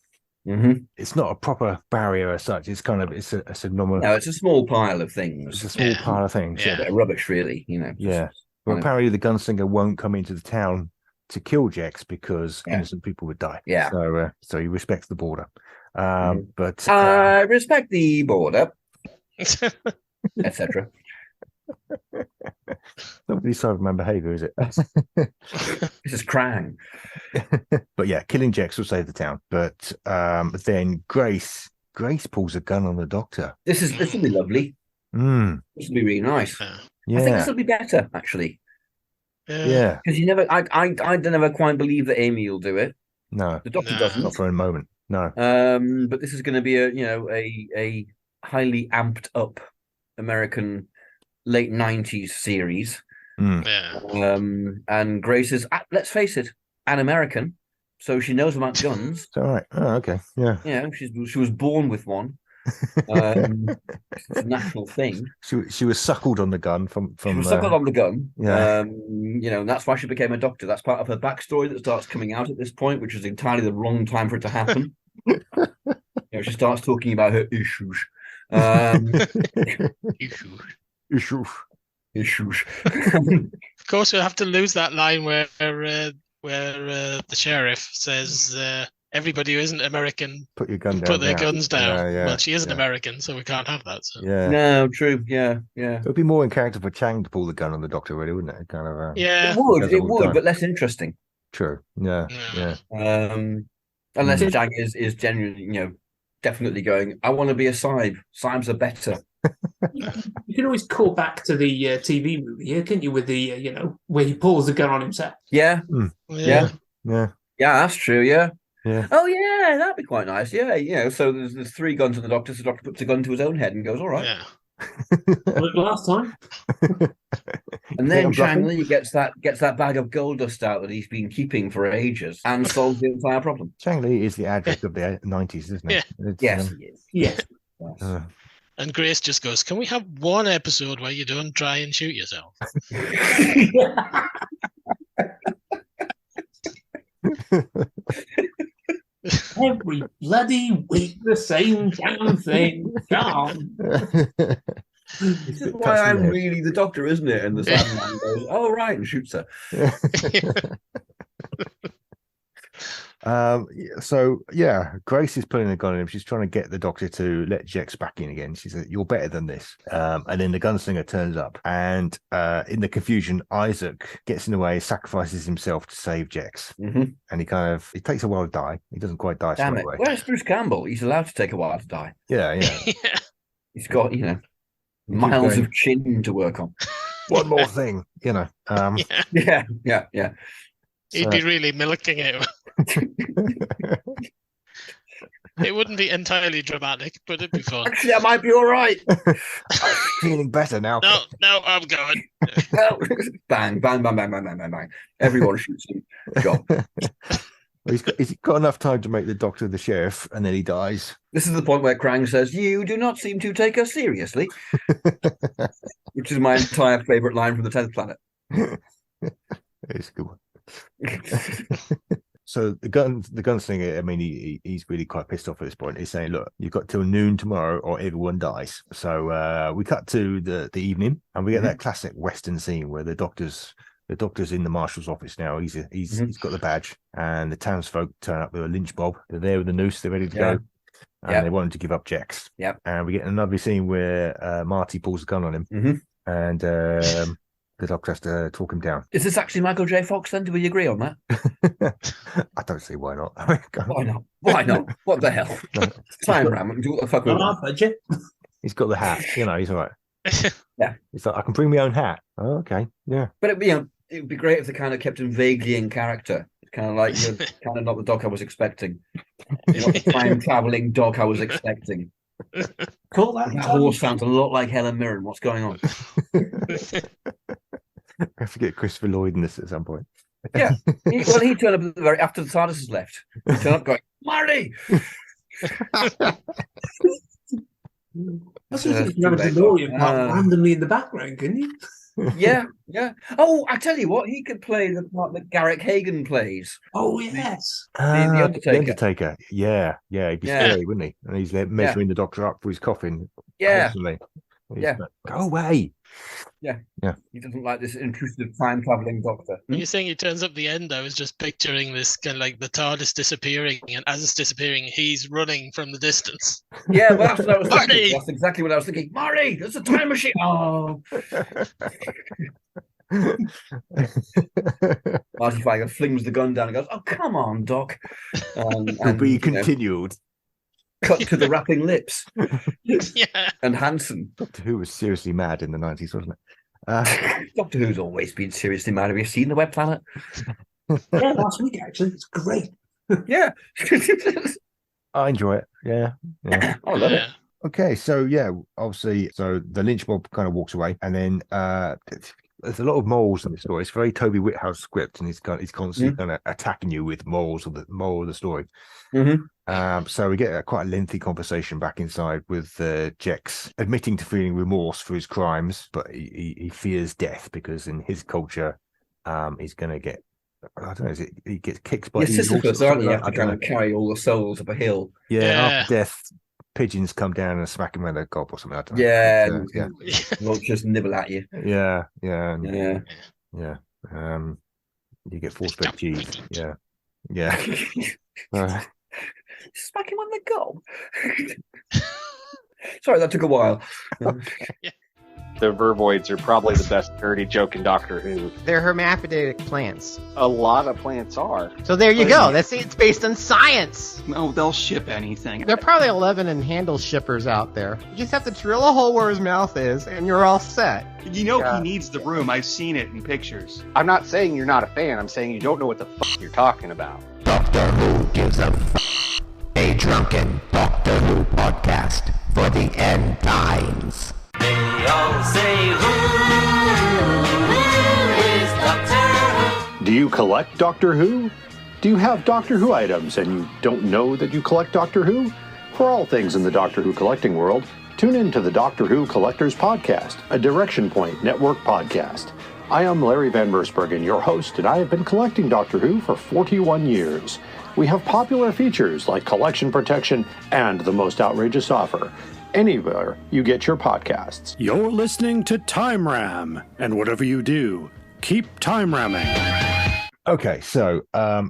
It's not a proper barrier as such. It's kind of it's a normal. No, it's a small pile of things. It's a small pile of things. Yeah, a bit of rubbish, really. Yeah. Well, apparently the gunslinger won't come into the town to kill Jex because innocent people would die. Yeah. So he respects the border. But I respect the border, etc. Not really Cyberman behavior, is it? This is Krang. But yeah, killing Jex will save the town. But then Grace pulls a gun on the doctor. This will be lovely. This will be really nice. Yeah. I think this will be better, actually. Yeah. Because I never quite believe that Amy will do it. No. The doctor doesn't. Not for a moment. No. But this is going to be a highly amped up American late 90s series. And Grace is, let's face it, an American, so she knows about guns. It's all right. Oh, okay. Yeah. Yeah, she was born with one. It's a natural thing. She was suckled on the gun from She was suckled on the gun. Yeah. That's why she became a doctor. That's part of her backstory that starts coming out at this point, which is entirely the wrong time for it to happen. She starts talking about her issues. Issues. Of course, we'll have to lose that line where the sheriff says, everybody who isn't American put your gun down. Put their guns down. Yeah, well, she isn't American, so we can't have that. So. Yeah. No, true. Yeah. It would be more in character for Chang to pull the gun on the doctor, really, wouldn't it? Kind of. Yeah. It would, but less interesting. True. Yeah. Unless Chang is genuinely, definitely going, I want to be a Cyb. Cybs are better. You can always call back to the TV movie here, can't you? With the where he pulls the gun on himself. Yeah. Yeah. Yeah, that's true. Yeah. Yeah. Oh yeah, that'd be quite nice. Yeah. So there's 3 guns on the doctor. So the doctor puts a gun to his own head and goes, "All right." Yeah. Like last time. And then Chang Li gets that bag of gold dust out that he's been keeping for ages and solves the entire problem. Chang Li is the addict of the 90s, isn't he? Yes, he is. Yes. And Grace just goes, "Can we have one episode where you don't try and shoot yourself?" Every bloody week, the same damn thing. Come on. This is why I'm really the doctor, isn't it? And the Sandman goes, "Oh right," and shoots her. So Grace is putting a gun on him. She's trying to get the doctor to let Jex back in again. She said, "You're better than this." And then the gunslinger turns up, and in the confusion, Isaac gets in the way, sacrifices himself to save Jex. And he takes a while to die. He doesn't quite die Damn straight it! away. Where's Bruce Campbell? He's allowed to take a while to die. Yeah. He's got miles of chin to work on. One more thing, Yeah. He'd be really milking it. It wouldn't be entirely dramatic, but it'd be fun. Actually, I might be all right. I'm feeling better now. No, I'm going. Bang, bang, bang, bang, bang, bang, bang, bang. Everyone shoots him. Job. He's got enough time to make the doctor the sheriff, and then he dies. This is the point where Krang says, "You do not seem to take us seriously," which is my entire favorite line from the 10th Planet. It's a good one. So the gunslinger, I mean, he's really quite pissed off at this point. He's saying, "Look, you've got till noon tomorrow, or everyone dies." So we cut to the evening, and we get that classic Western scene where the doctor's in the marshal's office now. He's got the badge, and the townsfolk turn up with a lynch mob. They're there with the noose. They're ready to go, and they want him to give up Jex. Yep. And we get another scene where Marty pulls a gun on him, and the doctor has to talk him down. Is this actually Michael J. Fox then? Do we agree on that? I don't see why not. Why not? Why not? What the hell? Time ram. Do what the fuck we want. Budget. He's got the hat. He's all right. Yeah. He's like, I can bring my own hat. Oh, okay. Yeah. But it would be great if they kind of kept him vaguely in character. It's kind of like you're kind of not the doc I was expecting. You're not the time traveling doc I was expecting. Call that. That horse sounds a lot like Helen Mirren. What's going on? I have to get Christopher Lloyd in this at some point. Yeah. He turned up after the TARDIS has left. He turned up going, "Marty!" That's just you have a DeLorean randomly in the background, can you? Yeah. Oh, I tell you what, he could play the part that Garrick Hagan plays. Oh yes. The Undertaker. The Undertaker. Yeah, he'd be scary, wouldn't he? And he's there measuring the Doctor up for his coffin constantly. He's like, go away. Yeah. He doesn't like this intrusive time traveling Doctor. When you're saying he turns up at the end, I was just picturing this kind of like the TARDIS disappearing, and as it's disappearing, he's running from the distance. Yeah, well, that's what I was Marty! thinking. That's exactly what I was thinking. Marty, there's a time machine. Oh. Marty Flanagan flings the gun down and goes, "Oh, come on, Doc." To be continued. Cut to the rapping lips. Yeah. And Hanson. Doctor Who was seriously mad in the 90s, wasn't it? Doctor Who's always been seriously mad. Have you seen The Web Planet? Yeah, last week actually. It's great. Yeah. I enjoy it. Yeah. I love it. Okay, so obviously, so the lynch mob kind of walks away, and then there's a lot of morals in the story. It's very Toby Whithouse script, and he's constantly kind of attacking you with morals of the moral of the story. So we get quite a lengthy conversation back inside with Jex admitting to feeling remorse for his crimes, but he fears death because in his culture, he's going to get, I don't know, he gets kicked by Sisyphus, aren't you? You have to kind of carry all the souls up a hill. After death, pigeons come down and smack him in the gob or something. I don't know. Vultures nibble at you. Yeah. You get force-fed cheese. Yeah. Smack him on the gob. Sorry, that took a while. The Vervoids are probably the best dirty joke in Doctor Who. They're hermaphroditic plants. A lot of plants are. So there you go. It's based on science. No, they'll ship anything. There are probably 11 and handle shippers out there. You just have to drill a hole where his mouth is, and you're all set. You know he needs the room. I've seen it in pictures. I'm not saying you're not a fan. I'm saying you don't know what the fuck you're talking about. Doctor Who gives a a drunken Doctor Who podcast for the end times. They all say, who is Doctor Who? Do you collect Doctor Who? Do you have Doctor Who items and you don't know that you collect Doctor Who? For all things in the Doctor Who collecting world, tune in to the Doctor Who Collectors Podcast, a Direction Point Network podcast. I am Larry Van Mersbergen, your host, and I have been collecting Doctor Who for 41 years. We have popular features like collection protection and the most outrageous offer, anywhere you get your podcasts. You're listening to Time Ram, and whatever you do, keep time ramming. Okay, so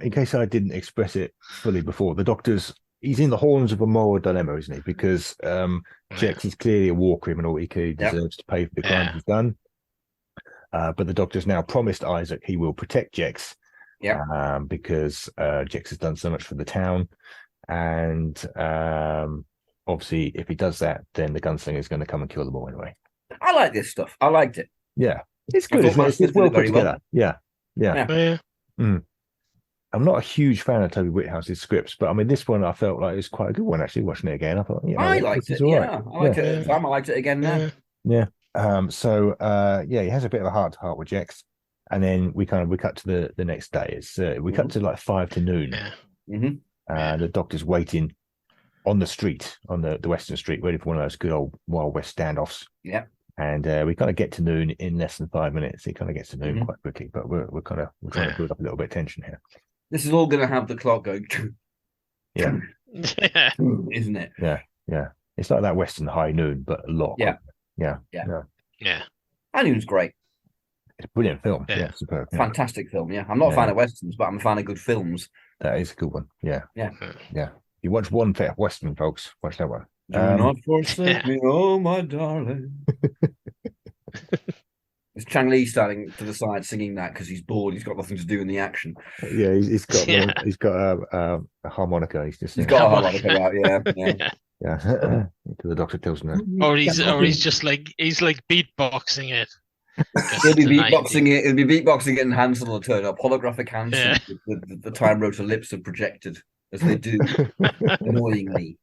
in case I didn't express it fully before, the Doctor's he's in the horns of a moral dilemma, isn't he? Because Jex is clearly a war criminal. He clearly deserves to pay for the crimes he's done. But the Doctor's now promised Isaac he will protect Jex. Because Jex has done so much for the town. And obviously, if he does that, then the gunslinger is going to come and kill them all anyway. I like this stuff. I liked it. Yeah. It's good. It's well put together. Yeah. I'm not a huge fan of Toby Whithouse's scripts, but I mean, this one I felt like it was quite a good one actually. Watching it again, I thought, I liked it. Yeah, I liked it at the time. I liked it again now. Yeah. He has a bit of a heart to heart with Jex, and then we cut to the next day. It's we cut to like 5 to noon. The Doctor's waiting on the street, on the Western Street, ready for one of those good old Wild West standoffs. Yeah. And we kind of get to noon in less than 5 minutes. It kind of gets to noon quite quickly, but we're trying to build up a little bit of tension here. This is all going to have the clock going. Yeah. Isn't it? Yeah. It's like that Western high noon, but a lot. Yeah. High noon's great. It's a brilliant film. Yeah, superb. Yeah. Fantastic film. Yeah, I'm not a fan of westerns, but I'm a fan of good films. That is a good one. Yeah. You watch one Western, folks. Watch that one. Do not forsake me, oh my darling. It's Chang Lee standing to the side singing that because he's bored. He's got nothing to do in the action. Yeah, he's got a harmonica. He's got a harmonica out. Yeah. Until the Doctor tells him. Or he's just like beatboxing it. He'll be beatboxing it. He'll be beatboxing it, and Hanson will turn up. Holographic Hanson. The Time Rotor lips are projected as they do, annoyingly.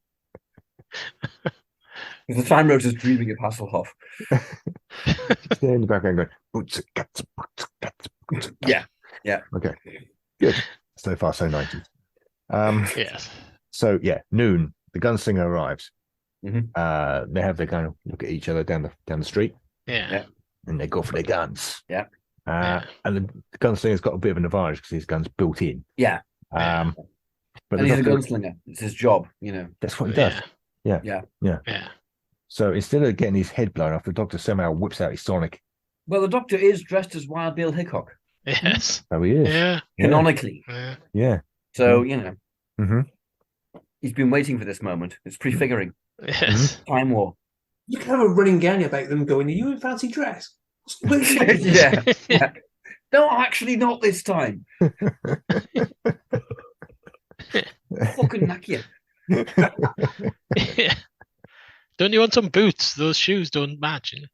The Time Rotor's dreaming of Hasselhoff. In the background going, yeah. Okay, good. So far, so 90s. Yes. So noon. The gunslinger arrives. They have their kind of look at each other down the street. Yeah. and they go for their guns. Yeah. And the gunslinger's got a bit of an advantage because his gun's built in. Yeah. But and he's a gunslinger. It's his job, you know. That's what he does. Yeah. So instead of getting his head blown off, the Doctor somehow whips out his Sonic. Well, the Doctor is dressed as Wild Bill Hickok. Yes. Oh, he is. Yeah. Canonically. Yeah. So, you know. Mm-hmm. He's been waiting for this moment. It's prefiguring. Yes. Time war. You can have a running gang about them going, are you in fancy dress? yeah. No, actually not this time. Fucking knack you. Yeah. Don't you want some boots? Those shoes don't match. You know?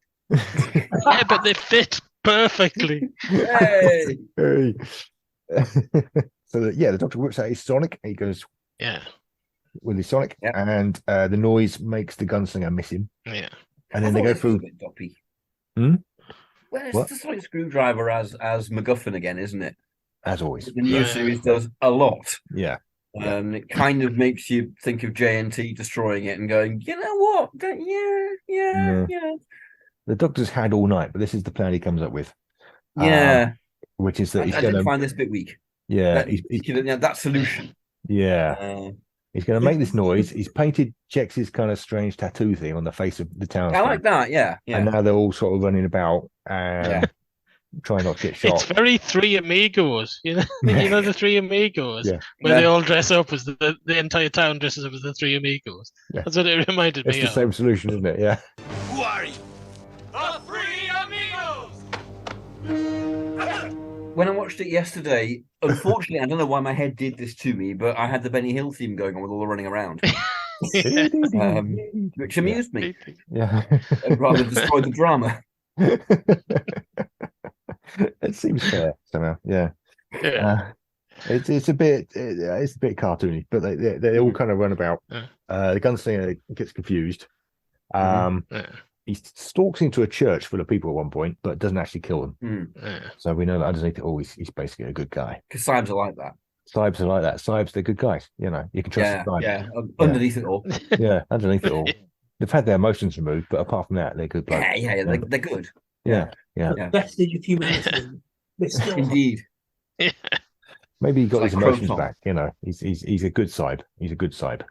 Yeah, but they fit perfectly. Hey. Hey. So the Doctor whips out his Sonic. He goes with his Sonic, and the noise makes the gunslinger miss him. Yeah. And then they go through. Well, it's the sonic screwdriver as MacGuffin again, isn't it? As always. The new series does a lot. Yeah. And it kind of makes you think of JNT destroying it and going, you know what? Yeah. The Doctor's had all night, but this is the plan he comes up with. Yeah. Which is that he's I going to find this a bit weak. Yeah. That solution. Yeah. He's going to make this noise. He's painted Jex's kind of strange tattoo thing on the face of the town. I like that, yeah. And now they're all sort of running about and trying not to get shot. It's very Three Amigos, you know. You know the Three Amigos, where they all dress up as the entire town dresses up as the Three Amigos. Yeah. That's what it reminded me of. It's the same solution, isn't it? Yeah. Who are you? The Three Amigos! When I watched it yesterday, unfortunately, I don't know why my head did this to me, but I had the Benny Hill theme going on with all the running around, which amused me. Yeah. Rather destroy the drama. It seems fair somehow. Yeah. It's a bit cartoony, but they all kind of run about. The gunslinger gets confused. He stalks into a church full of people at one point, but doesn't actually kill them. So we know that underneath it all, he's basically a good guy. Because Cybs are like that. Cybs are like that. Cybs, they're good guys. You know, you can trust the Cybs. Yeah, underneath it all. Yeah, underneath it all. They've had their emotions removed, but apart from that, they're good blokes. They're good. Yeah. Vestige of humanity. Indeed. Yeah. Maybe he got his emotions Croton. back. You know, he's a good Cyb. He's a good Cyb.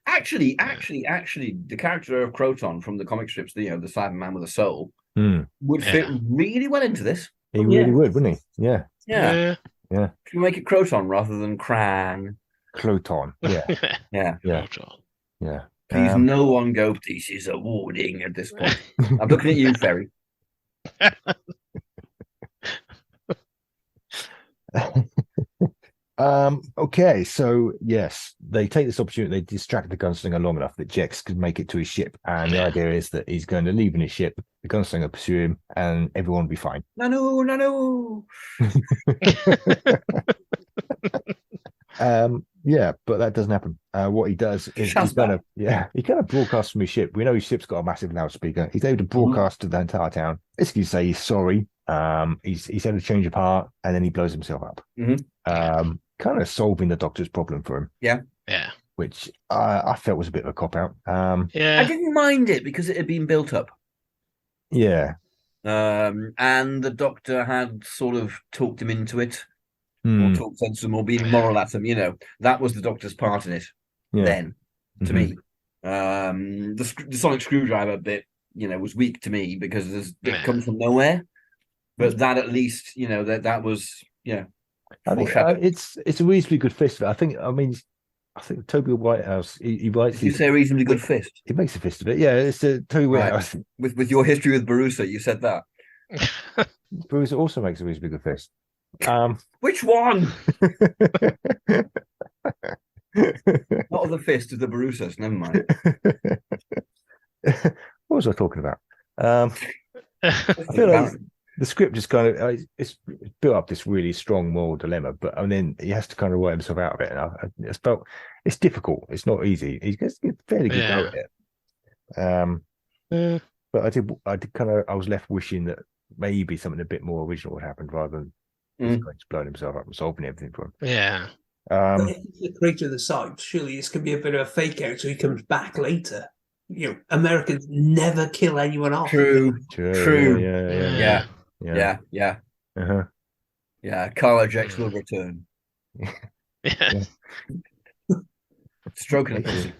Actually, the character of Croton from the comic strips, the Cyberman with a soul, would fit really well into this. He really would, wouldn't he? Yeah. Can we make it Croton rather than Cran? Croton. Yeah. Yeah. Yeah. Please, no one go. This is a warning at this point. I'm looking at you, Ferry. Okay, so yes, they take this opportunity. They distract the gunslinger long enough that Jex can make it to his ship, and the idea is that he's going to leave in his ship. The gunslinger pursue him, and everyone will be fine. No. Yeah, but that doesn't happen. What he does is he kind of broadcasts from his ship. We know his ship's got a massive loudspeaker. He's able to broadcast to the entire town. Basically, say he's sorry. He's had a change of heart, and then he blows himself up. Kind of solving the Doctor's problem for him. Yeah. Which I felt was a bit of a cop out. I didn't mind it because it had been built up. Yeah. And the Doctor had sort of talked him into it, or talked sense to him, or being moral at him. You know, that was the Doctor's part in it. Then, to me, the sonic screwdriver bit, was weak to me because it comes from nowhere. But that at least, that was, I think it's a reasonably good fist. I think Toby Whitehouse. He writes. Did you say a reasonably good fist? He makes a fist of it. Yeah, it's Toby Whitehouse. With your history with Borusa, you said that. Borusa also makes a reasonably good fist. Which one? Not of the fist of the Borusas. Never mind. What was I talking about? I feel like the script just kind of it's built up this really strong moral dilemma, but then he has to kind of work himself out of it. And I just felt it's difficult. It's not easy. He's fairly good go at it. But I was left wishing that maybe something a bit more original would happen rather than he's going to blow himself up and solving everything for him. Yeah. But if he's the creator of the Cybs, surely this could be a bit of a fake out so he comes back later. Americans never kill anyone off. True. Yeah. Yeah. Carlo X will return. Yeah. Stroking a pussy.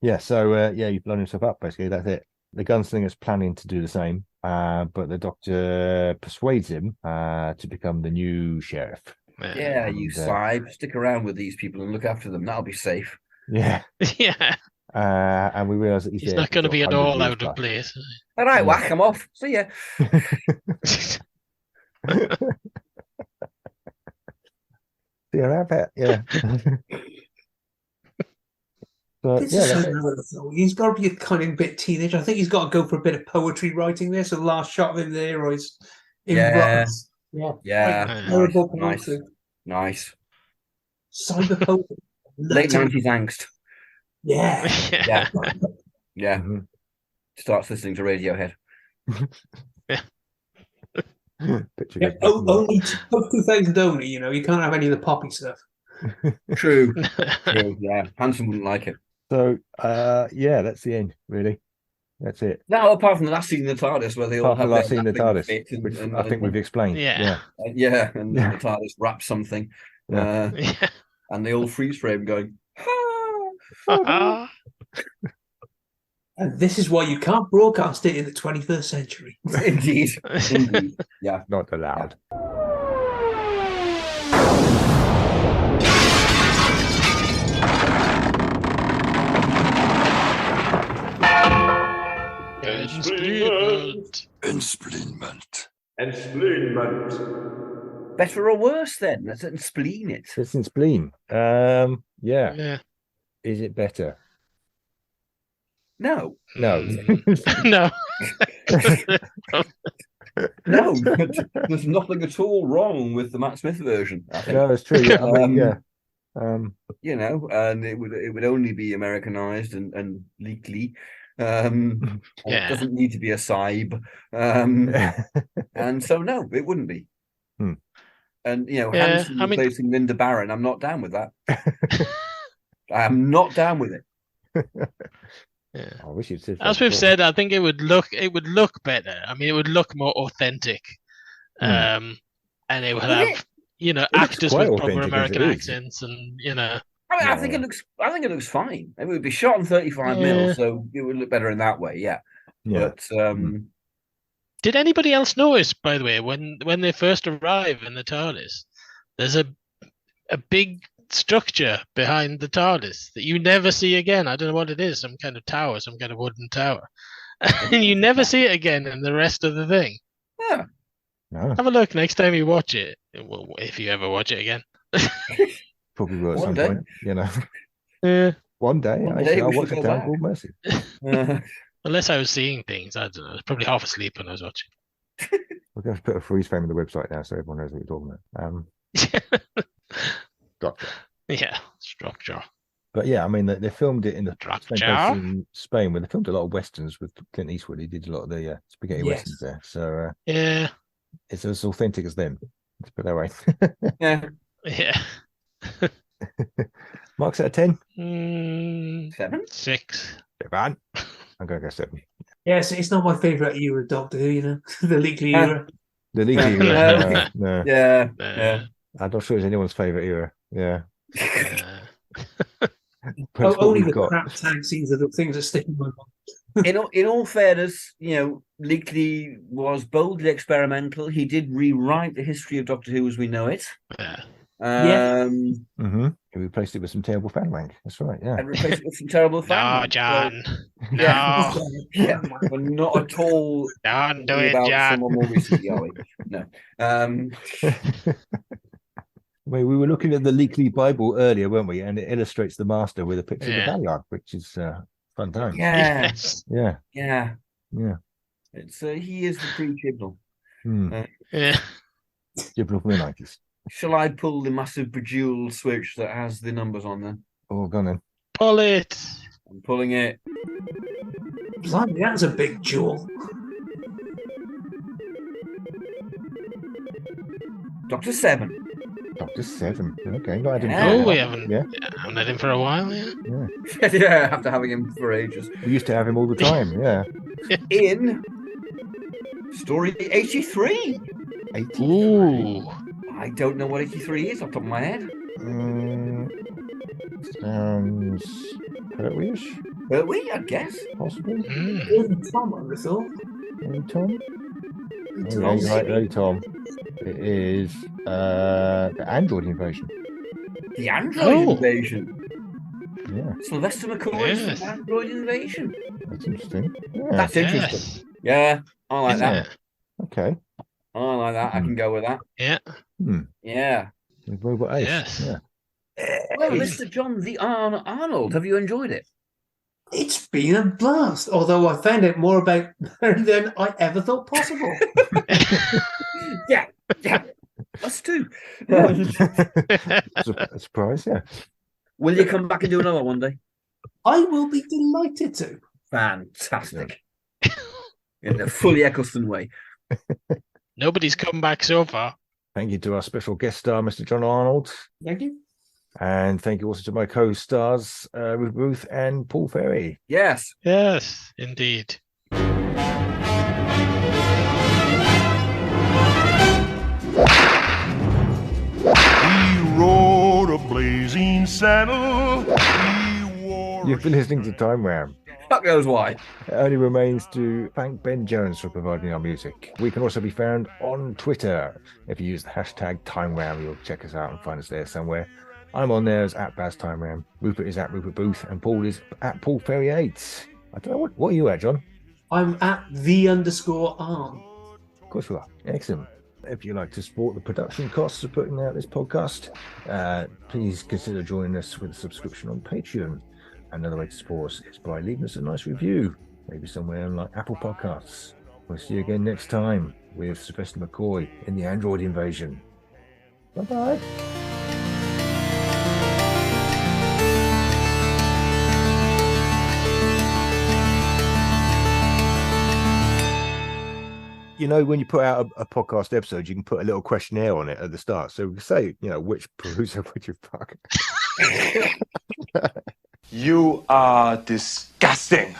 Yeah, so you've blown himself up, basically. That's it. The gunslinger's planning to do the same, but the doctor persuades him to become the new sheriff. Yeah, you Cybs, stick around with these people and look after them. That'll be safe. Yeah. Yeah. And we realise that He's not going to be at all out of place. All right, whack him off. See ya. See you around, Pat. Yeah. But, This is so he's got to be a kind of bit teenage. I think he's got to go for a bit of poetry writing there. So the last shot of him there is in runs. Yeah. Horrible Nice. poetry. Nice. Cyber poetry. Late 90s angst. Yeah. Yeah. Starts listening to Radiohead. Only 2000 only, you can't have any of the poppy stuff. True. Yeah. Hanson wouldn't like it. So, that's the end, really. That's it. No, apart from the last scene in the TARDIS where they all have the last scene in the TARDIS, which I think we've explained. And the TARDIS wraps something. And they all freeze frame going, And this is why you can't broadcast it in the 21st century. Indeed. Yeah. Not allowed. Ensplenment. Better or worse then? Let's spleen it. Let's spleen. Yeah. Is it better? No. No. No, there's nothing at all wrong with the Matt Smith version. I think. No, it's true. Yeah, I mean, and it would only be Americanized and legally. It doesn't need to be a Cyb. And so no, it wouldn't be. And Hanson replacing Linda Barron, I'm not down with that. I am not down with it. Yeah. I wish you'd said As we've said, I think it would look better. I mean, it would look more authentic. And it would have actors with proper American accents, and I think it looks fine. It would be shot on 35 mil, so it would look better in that way. Yeah. But did anybody else notice, by the way, when they first arrive in the TARDIS, there's a big structure behind the TARDIS that you never see again. I don't know what it is, some kind of tower, some kind of wooden tower. And you never see it again in the rest of the thing. Yeah. No. Have a look next time you watch it. Well, if you ever watch it again. Probably will at One some day. point, Yeah. One day, I'll watch a town called Mercy. Unless I was seeing things, I don't know. I was probably half asleep when I was watching. We're going to put a freeze frame on the website now so everyone knows what you're talking about. Gotcha. Yeah, structure. But yeah, I mean, they filmed it in the same place in Spain, where they filmed a lot of westerns with Clint Eastwood. He did a lot of the spaghetti westerns there. So it's as authentic as them. Let's put it that way. Yeah. Marks out of 10? 7? 6. 7. I'm going to go 7. Yes, it's not my favourite era of Doctor Who, the Leakley era. The Leakley era. No. Yeah. I'm not sure it's anyone's favourite era. Yeah. Only the crap tank scenes are the things that stick in my mind. In all fairness, Leakley was boldly experimental. He did rewrite the history of Doctor Who as we know it. He replaced it with some terrible fan wank. That's right. Yeah. And replaced it with some terrible fan wank. John. No. We're not at all. Don't do it, John. Someone more recently, are we? No. We were looking at the Leakley Bible earlier, weren't we? And it illustrates the Master with a picture of the Galliard, which is fun time. Yeah. It's he is the pre-Chibnall. Chibnall from the 90s. Shall I pull the massive bejeweled switch that has the numbers on there? Oh, go on then. Pull it. I'm pulling it. Blimey, that's a big jewel. Dr. 7. Doctor 7. Okay, not had him. Yeah. Oh, we haven't Yeah. haven't had him for a while, yeah. Yeah, after having him for ages. We used to have him all the time. Yeah. In story 83. 83. Ooh. I don't know what 83 is off the top of my head. Sounds Pertwee-ish, But we, I guess. possibly. Early Tom, I would have thought. Early Tom? Early Oh, yeah, Tom. you're right, early Tom. It is the Android invasion. The Android Oh. Invasion. Yeah, Sylvester McCoy's Yes. Android Invasion. that's interesting. Yeah. That's interesting. Yes. Yeah, I like Isn't that. it? Okay. I like that. I can go with that. Yeah. Yeah. With Robot Ace. Yes. Yeah. Well, Mr. John the Arnold, have you enjoyed it? It's been a blast, although I found out more about her than I ever thought possible. Yeah. Us too. A surprise, yeah. Will you come back and do another one day? I will be delighted to. Fantastic. In the fully Eccleston way. Nobody's come back so far. Thank you to our special guest star, Mr. Jon Arnold. Thank you. And thank you also to my co-stars, Ruth Booth and Paul Ferry. Yes. Yes, indeed. He rode a blazing saddle. You've been listening to Time Ram. Fuck knows why. It only remains to thank Ben Jones for providing our music. We can also be found on Twitter. If you use the hashtag TimeRam, you'll check us out and find us there somewhere. I'm on there as @BazTimeRam. Rupert is @Rupert Booth, and Paul is @PaulFerry8. I don't know what are you at, John? I'm at _Arn. Of course you are. Excellent. If you'd like to support the production costs of putting out this podcast, please consider joining us with a subscription on Patreon. Another way to support us is by leaving us a nice review, maybe somewhere like Apple Podcasts. We'll see you again next time with Sylvester McCoy in the Android Invasion. Bye-bye. You know, when you put out a podcast episode, you can put a little questionnaire on it at the start. So we can say, which Borusa would you fuck? You are disgusting.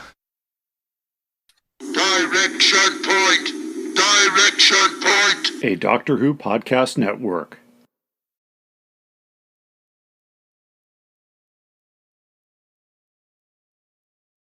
Direction point! Direction point! A Doctor Who podcast network.